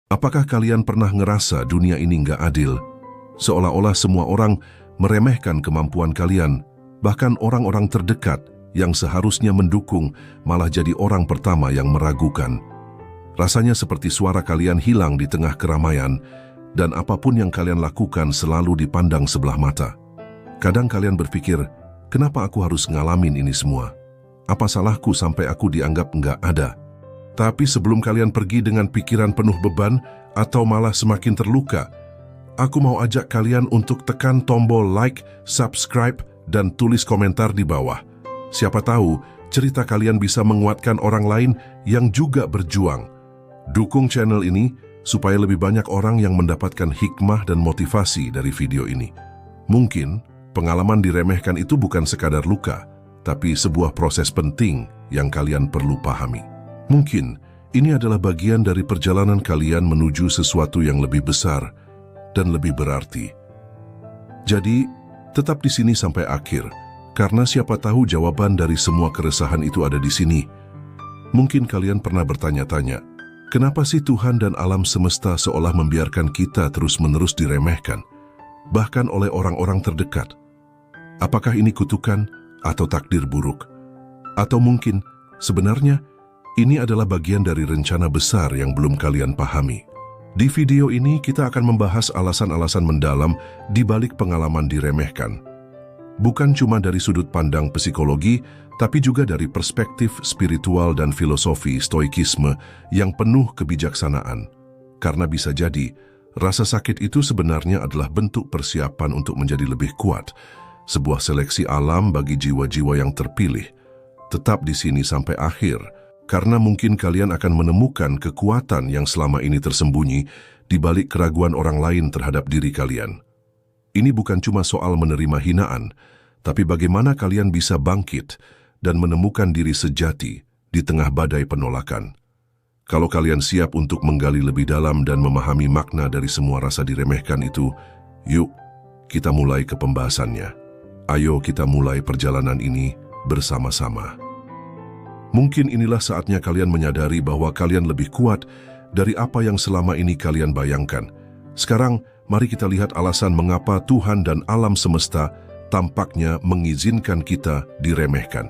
Apakah kalian pernah ngerasa dunia ini nggak adil? Seolah-olah semua orang meremehkan kemampuan kalian, bahkan orang-orang terdekat yang seharusnya mendukung malah jadi orang pertama yang meragukan. Rasanya seperti suara kalian hilang di tengah keramaian, dan apapun yang kalian lakukan selalu dipandang sebelah mata. Kadang kalian berpikir, kenapa aku harus ngalamin ini semua? Apa salahku sampai aku dianggap nggak ada? Tapi sebelum kalian pergi dengan pikiran penuh beban atau malah semakin terluka, aku mau ajak kalian untuk tekan tombol like, subscribe, dan tulis komentar di bawah. Siapa tahu cerita kalian bisa menguatkan orang lain yang juga berjuang. Dukung channel ini supaya lebih banyak orang yang mendapatkan hikmah dan motivasi dari video ini. Mungkin pengalaman diremehkan itu bukan sekadar luka, tapi sebuah proses penting yang kalian perlu pahami. Mungkin ini adalah bagian dari perjalanan kalian menuju sesuatu yang lebih besar dan lebih berarti. Jadi, tetap di sini sampai akhir, karena siapa tahu jawaban dari semua keresahan itu ada di sini. Mungkin kalian pernah bertanya-tanya, kenapa sih Tuhan dan alam semesta seolah membiarkan kita terus-menerus diremehkan, bahkan oleh orang-orang terdekat? Apakah ini kutukan atau takdir buruk? Atau mungkin sebenarnya ini adalah bagian dari rencana besar yang belum kalian pahami. Di video ini kita akan membahas alasan-alasan mendalam di balik pengalaman diremehkan. Bukan cuma dari sudut pandang psikologi, tapi juga dari perspektif spiritual dan filosofi stoikisme yang penuh kebijaksanaan. Karena bisa jadi, rasa sakit itu sebenarnya adalah bentuk persiapan untuk menjadi lebih kuat, sebuah seleksi alam bagi jiwa-jiwa yang terpilih. Tetap di sini sampai akhir, karena mungkin kalian akan menemukan kekuatan yang selama ini tersembunyi di balik keraguan orang lain terhadap diri kalian. Ini bukan cuma soal menerima hinaan, tapi bagaimana kalian bisa bangkit dan menemukan diri sejati di tengah badai penolakan. Kalau kalian siap untuk menggali lebih dalam dan memahami makna dari semua rasa diremehkan itu, yuk kita mulai ke pembahasannya. Ayo kita mulai perjalanan ini bersama-sama. Mungkin inilah saatnya kalian menyadari bahwa kalian lebih kuat dari apa yang selama ini kalian bayangkan. Sekarang, mari kita lihat alasan mengapa Tuhan dan alam semesta tampaknya mengizinkan kita diremehkan.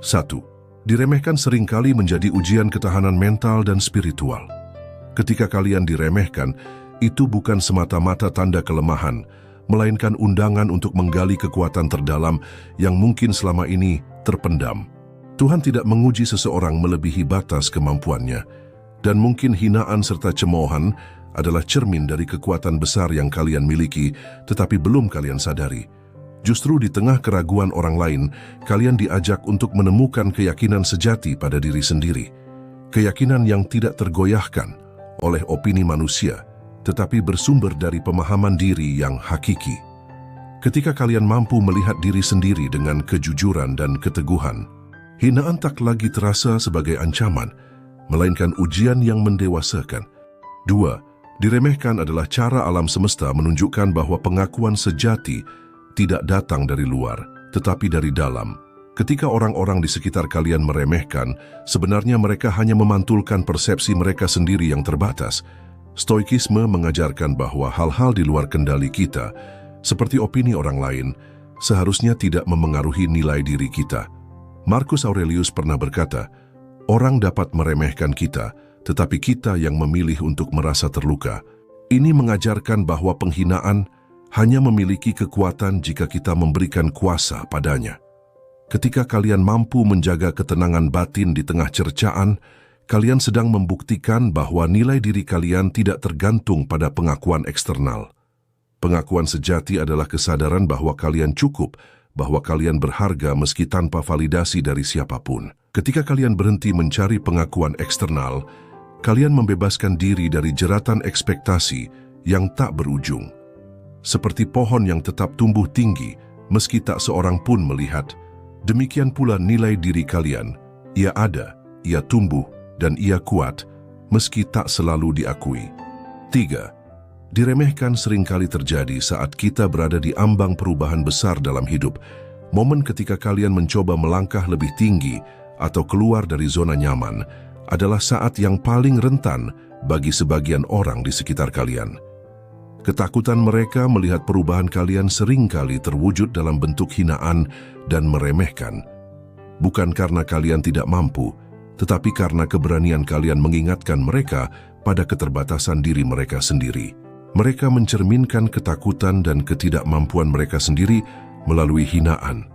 1. Diremehkan seringkali menjadi ujian ketahanan mental dan spiritual. Ketika kalian diremehkan, itu bukan semata-mata tanda kelemahan, melainkan undangan untuk menggali kekuatan terdalam yang mungkin selama ini terpendam. Tuhan tidak menguji seseorang melebihi batas kemampuannya, dan mungkin hinaan serta cemoohan adalah cermin dari kekuatan besar yang kalian miliki, tetapi belum kalian sadari. Justru di tengah keraguan orang lain, kalian diajak untuk menemukan keyakinan sejati pada diri sendiri. Keyakinan yang tidak tergoyahkan oleh opini manusia, tetapi bersumber dari pemahaman diri yang hakiki. Ketika kalian mampu melihat diri sendiri dengan kejujuran dan keteguhan, hinaan tak lagi terasa sebagai ancaman, melainkan ujian yang mendewasakan. 2. Diremehkan adalah cara alam semesta menunjukkan bahwa pengakuan sejati tidak datang dari luar, tetapi dari dalam. Ketika orang-orang di sekitar kalian meremehkan, sebenarnya mereka hanya memantulkan persepsi mereka sendiri yang terbatas. Stoikisme mengajarkan bahwa hal-hal di luar kendali kita, seperti opini orang lain, seharusnya tidak memengaruhi nilai diri kita. Marcus Aurelius pernah berkata, orang dapat meremehkan kita, tetapi kita yang memilih untuk merasa terluka. Ini mengajarkan bahwa penghinaan hanya memiliki kekuatan jika kita memberikan kuasa padanya. Ketika kalian mampu menjaga ketenangan batin di tengah cercaan, kalian sedang membuktikan bahwa nilai diri kalian tidak tergantung pada pengakuan eksternal. Pengakuan sejati adalah kesadaran bahwa kalian cukup, bahwa kalian berharga meski tanpa validasi dari siapapun. Ketika kalian berhenti mencari pengakuan eksternal, kalian membebaskan diri dari jeratan ekspektasi yang tak berujung. Seperti pohon yang tetap tumbuh tinggi meski tak seorang pun melihat, demikian pula nilai diri kalian. Ia ada, ia tumbuh, dan ia kuat meski tak selalu diakui. 3. Diremehkan seringkali terjadi saat kita berada di ambang perubahan besar dalam hidup. Momen ketika kalian mencoba melangkah lebih tinggi atau keluar dari zona nyaman adalah saat yang paling rentan bagi sebagian orang di sekitar kalian. Ketakutan mereka melihat perubahan kalian seringkali terwujud dalam bentuk hinaan dan meremehkan. Bukan karena kalian tidak mampu, tetapi karena keberanian kalian mengingatkan mereka pada keterbatasan diri mereka sendiri. Mereka mencerminkan ketakutan dan ketidakmampuan mereka sendiri melalui hinaan.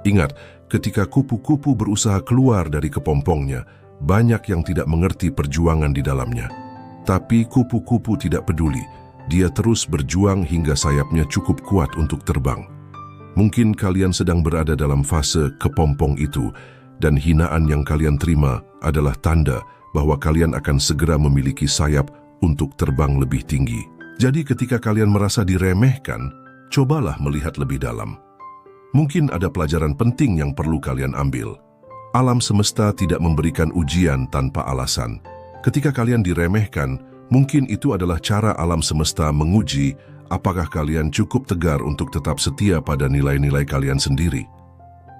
Ingat, ketika kupu-kupu berusaha keluar dari kepompongnya, banyak yang tidak mengerti perjuangan di dalamnya. Tapi kupu-kupu tidak peduli. Dia terus berjuang hingga sayapnya cukup kuat untuk terbang. Mungkin kalian sedang berada dalam fase kepompong itu, dan hinaan yang kalian terima adalah tanda bahwa kalian akan segera memiliki sayap untuk terbang lebih tinggi. Jadi ketika kalian merasa diremehkan, cobalah melihat lebih dalam. Mungkin ada pelajaran penting yang perlu kalian ambil. Alam semesta tidak memberikan ujian tanpa alasan. Ketika kalian diremehkan, mungkin itu adalah cara alam semesta menguji apakah kalian cukup tegar untuk tetap setia pada nilai-nilai kalian sendiri.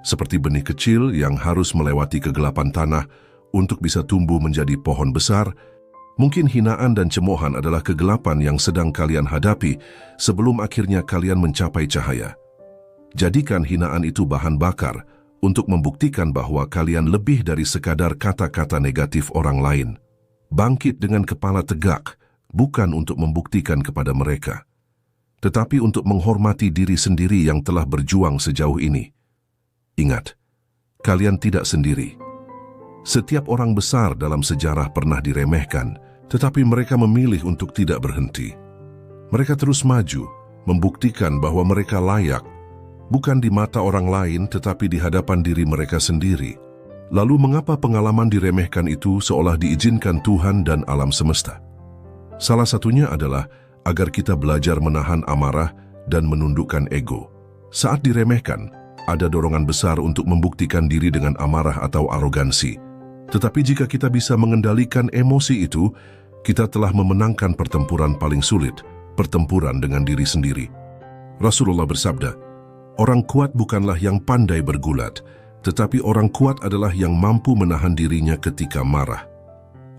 Seperti benih kecil yang harus melewati kegelapan tanah untuk bisa tumbuh menjadi pohon besar, mungkin hinaan dan cemoohan adalah kegelapan yang sedang kalian hadapi sebelum akhirnya kalian mencapai cahaya. Jadikan hinaan itu bahan bakar untuk membuktikan bahwa kalian lebih dari sekadar kata-kata negatif orang lain. Bangkit dengan kepala tegak, bukan untuk membuktikan kepada mereka, tetapi untuk menghormati diri sendiri yang telah berjuang sejauh ini. Ingat, kalian tidak sendiri. Setiap orang besar dalam sejarah pernah diremehkan, tetapi mereka memilih untuk tidak berhenti. Mereka terus maju, membuktikan bahwa mereka layak, bukan di mata orang lain tetapi di hadapan diri mereka sendiri. Lalu mengapa pengalaman diremehkan itu seolah diizinkan Tuhan dan alam semesta? Salah satunya adalah agar kita belajar menahan amarah dan menundukkan ego. Saat diremehkan, ada dorongan besar untuk membuktikan diri dengan amarah atau arogansi. Tetapi jika kita bisa mengendalikan emosi itu, kita telah memenangkan pertempuran paling sulit, pertempuran dengan diri sendiri. Rasulullah bersabda, "Orang kuat bukanlah yang pandai bergulat, tetapi orang kuat adalah yang mampu menahan dirinya ketika marah."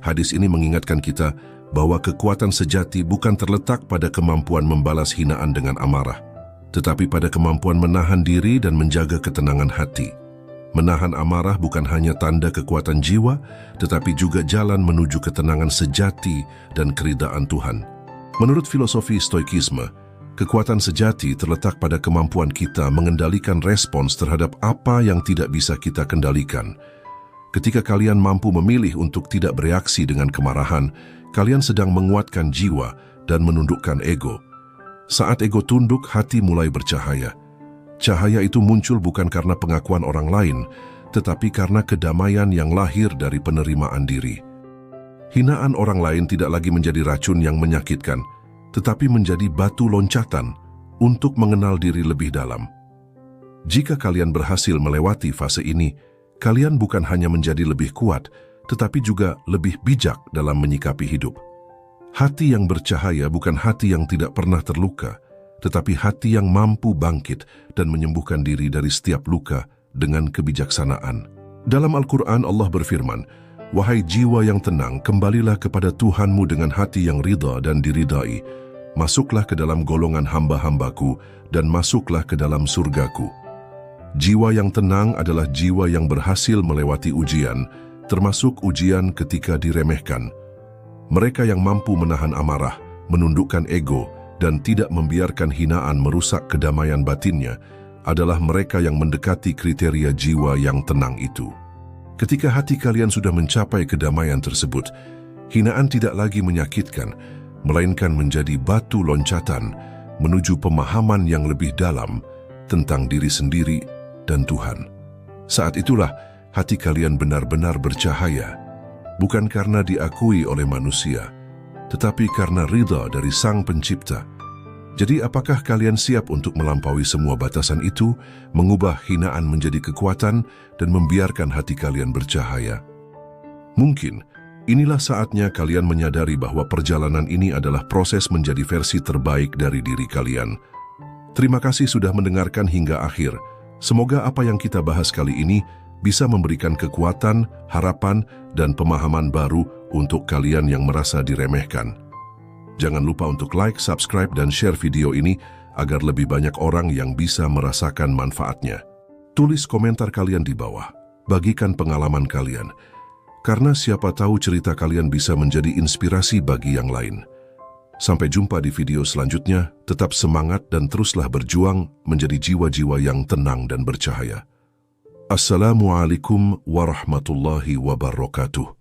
Hadis ini mengingatkan kita bahwa kekuatan sejati bukan terletak pada kemampuan membalas hinaan dengan amarah, tetapi pada kemampuan menahan diri dan menjaga ketenangan hati. Menahan amarah bukan hanya tanda kekuatan jiwa, tetapi juga jalan menuju ketenangan sejati dan keridaan Tuhan. Menurut filosofi Stoikisme, kekuatan sejati terletak pada kemampuan kita mengendalikan respons terhadap apa yang tidak bisa kita kendalikan. Ketika kalian mampu memilih untuk tidak bereaksi dengan kemarahan, kalian sedang menguatkan jiwa dan menundukkan ego. Saat ego tunduk, hati mulai bercahaya. Cahaya itu muncul bukan karena pengakuan orang lain, tetapi karena kedamaian yang lahir dari penerimaan diri. Hinaan orang lain tidak lagi menjadi racun yang menyakitkan, tetapi menjadi batu loncatan untuk mengenal diri lebih dalam. Jika kalian berhasil melewati fase ini, kalian bukan hanya menjadi lebih kuat, tetapi juga lebih bijak dalam menyikapi hidup. Hati yang bercahaya bukan hati yang tidak pernah terluka, tetapi hati yang mampu bangkit dan menyembuhkan diri dari setiap luka dengan kebijaksanaan. Dalam Al-Quran Allah berfirman, "Wahai jiwa yang tenang, kembalilah kepada Tuhanmu dengan hati yang ridha dan diridai. Masuklah ke dalam golongan hamba-hambaku dan masuklah ke dalam surgaku." Jiwa yang tenang adalah jiwa yang berhasil melewati ujian, termasuk ujian ketika diremehkan. Mereka yang mampu menahan amarah, menundukkan ego, dan tidak membiarkan hinaan merusak kedamaian batinnya adalah mereka yang mendekati kriteria jiwa yang tenang itu. Ketika hati kalian sudah mencapai kedamaian tersebut, hinaan tidak lagi menyakitkan, melainkan menjadi batu loncatan menuju pemahaman yang lebih dalam tentang diri sendiri dan Tuhan. Saat itulah hati kalian benar-benar bercahaya, bukan karena diakui oleh manusia, tetapi karena ridha dari Sang Pencipta. Jadi apakah kalian siap untuk melampaui semua batasan itu, mengubah hinaan menjadi kekuatan, dan membiarkan hati kalian bercahaya? Mungkin inilah saatnya kalian menyadari bahwa perjalanan ini adalah proses menjadi versi terbaik dari diri kalian. Terima kasih sudah mendengarkan hingga akhir. Semoga apa yang kita bahas kali ini bisa memberikan kekuatan, harapan, dan pemahaman baru untuk kalian yang merasa diremehkan. Jangan lupa untuk like, subscribe, dan share video ini agar lebih banyak orang yang bisa merasakan manfaatnya. Tulis komentar kalian di bawah. Bagikan pengalaman kalian. Karena siapa tahu cerita kalian bisa menjadi inspirasi bagi yang lain. Sampai jumpa di video selanjutnya. Tetap semangat dan teruslah berjuang menjadi jiwa-jiwa yang tenang dan bercahaya. Assalamualaikum warahmatullahi wabarakatuh.